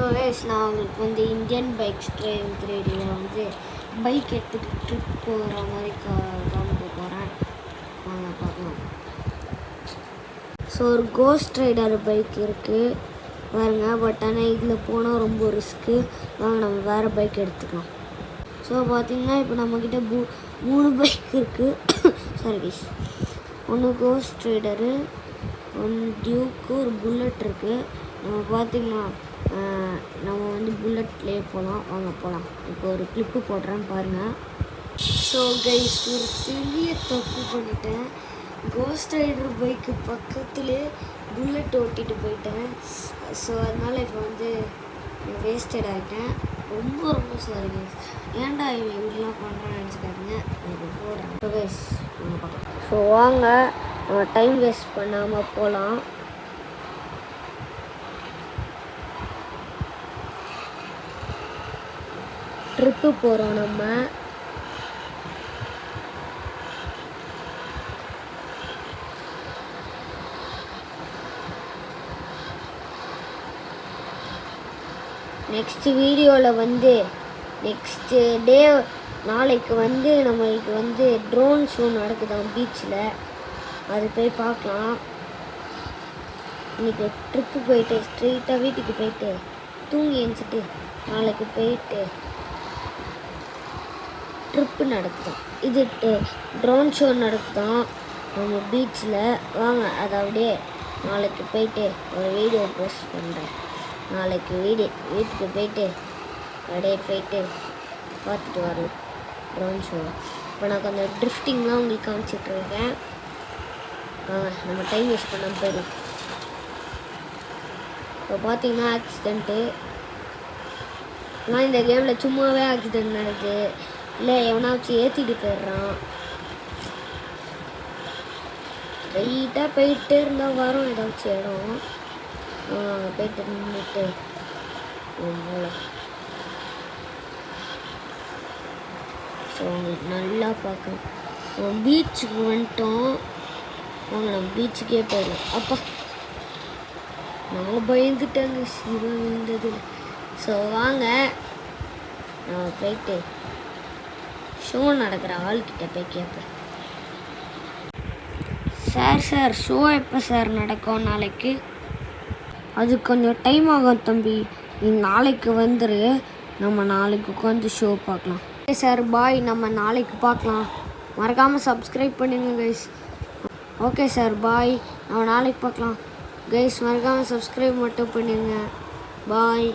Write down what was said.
நான் உங்களுக்கு வந்து இந்தியன் பைக்ஸ் ட்ரைவிங் 3Dயில் வந்து பைக் எடுத்துகிட்டு ட்ரிப் போகிற மாதிரி காமிக்க போகிறேன். வாங்க பார்க்கலாம். ஸோ ஒரு கோஸ்ட் ரைடர் பைக் இருக்குது பாருங்க. பட் ஆனால் இதில் போனால் ரொம்ப ரிஸ்க்கு. வாங்க நம்ம வேறு பைக் எடுத்துக்கலாம். ஸோ பார்த்திங்கன்னா இப்போ நம்மக்கிட்ட 3 பைக் இருக்குது. சர்வீஸ் ஒன்று கோஸ்ட் ரைடரு, ஒன்று டியூக்கு, ஒரு புல்லட் இருக்குது. நம்ம பார்த்திங்கன்னா நம்ம வந்து புல்லட்லேயே போகலாம். வாங்க போகலாம். இப்போ ஒரு கிளிப்பு போடுறேன் பாருங்கள். ஸோ கைஸ், ஒரு பெரிய தப்பு பண்ணிட்டேன். கோஸ்ட் ரைடர் பைக்கு பக்கத்துலேயே புல்லட் ஓட்டிகிட்டு போயிட்டேன். ஸோ அதனால் இப்போ வந்து வேஸ்டட் ஆகிட்டேன். ரொம்ப ரொம்ப சாரி கைஸ். ஏன்டா இப்படிலாம் பண்ணுறேன்னு நினச்சிக்காதீங்க. இப்போ போடுறேன். ஸோ கைஸ் வாங்க பார்க்கலாம். ஸோ வாங்க நம்ம டைம் வேஸ்ட் பண்ணாமல் போகலாம். ட்ரிப்பு போகிறோம் நம்ம. நெக்ஸ்ட் வீடியோவில் வந்து நெக்ஸ்ட் டே நாளைக்கு வந்து நம்மளுக்கு வந்து ட்ரோன் ஷோ நடக்குதாம் பீச்சில். அது போய் பார்க்கலாம். இன்றைக்கி ட்ரிப்பு போயிட்டு ஸ்ட்ரெயிட்டாக வீட்டுக்கு போயிட்டு தூங்கி எழுந்திரிச்சிட்டு நாளைக்கு போயிட்டு ட்ரிப்பு நடக்குதான். இது ட்ரோன் ஷோ நடக்குதான் நம்ம பீச்சில். வாங்க அதை அப்படியே நாளைக்கு போயிட்டு ஒரு வீடியோ போஸ்ட் பண்ணுறேன். நாளைக்கு வீட்டுக்கு போயிட்டு அப்படியே போயிட்டு பார்த்துட்டு வரணும் ட்ரோன் ஷோ. இப்போ நான் கொஞ்சம் ட்ரிஃப்டிங்லாம் உங்களுக்கு காமிச்சிட்ருக்கேன். நம்ம டைம் வேஸ்ட் பண்ணாமல் போயிடும். இப்போ பார்த்தீங்கன்னா ஆக்சிடெண்ட்டு. ஆனால் இந்த கேமில் சும்மாவே ஆக்சிடெண்ட் நடக்குது. இல்லை எவனாச்சும் ஏற்றிட்டு போயிடுறான். ஸ்ட்ரைட்டாக போயிட்டே இருந்தால் வரும் ஏதாச்சும் இடம். அங்கே போயிட்டு நின்றுட்டு போல. ஸோ உங்களுக்கு நல்லா பார்க்கணும். பீச்சுக்கு வந்துட்டோம். வாங்க நம்ம பீச்சுக்கே போயிடலாம். அப்பா நான் பயந்துட்டாங்க சிவன் விழுந்ததில். ஸோ வாங்க நம்ம போயிட்டு ஷோ நடக்கிற ஆள்கிட்ட போய் கேட்பேன். சார் ஷோ எப்போ சார் நடக்கும் நாளைக்கு? அது கொஞ்சம் டைம் ஆகும் தம்பி. நீ நாளைக்கு வந்துரு. நம்ம நாளைக்கு உட்காந்து ஷோ பார்க்கலாம். Okay sir bye. நம்ம நாளைக்கு பார்க்கலாம். மறக்காமல் சப்ஸ்கிரைப் பண்ணுங்க கைஸ். Okay sir bye. நம்ம நாளைக்கு பார்க்கலாம் கைஸ். மறக்காமல் சப்ஸ்கிரைப் மட்டும் பண்ணுங்க. பாய்.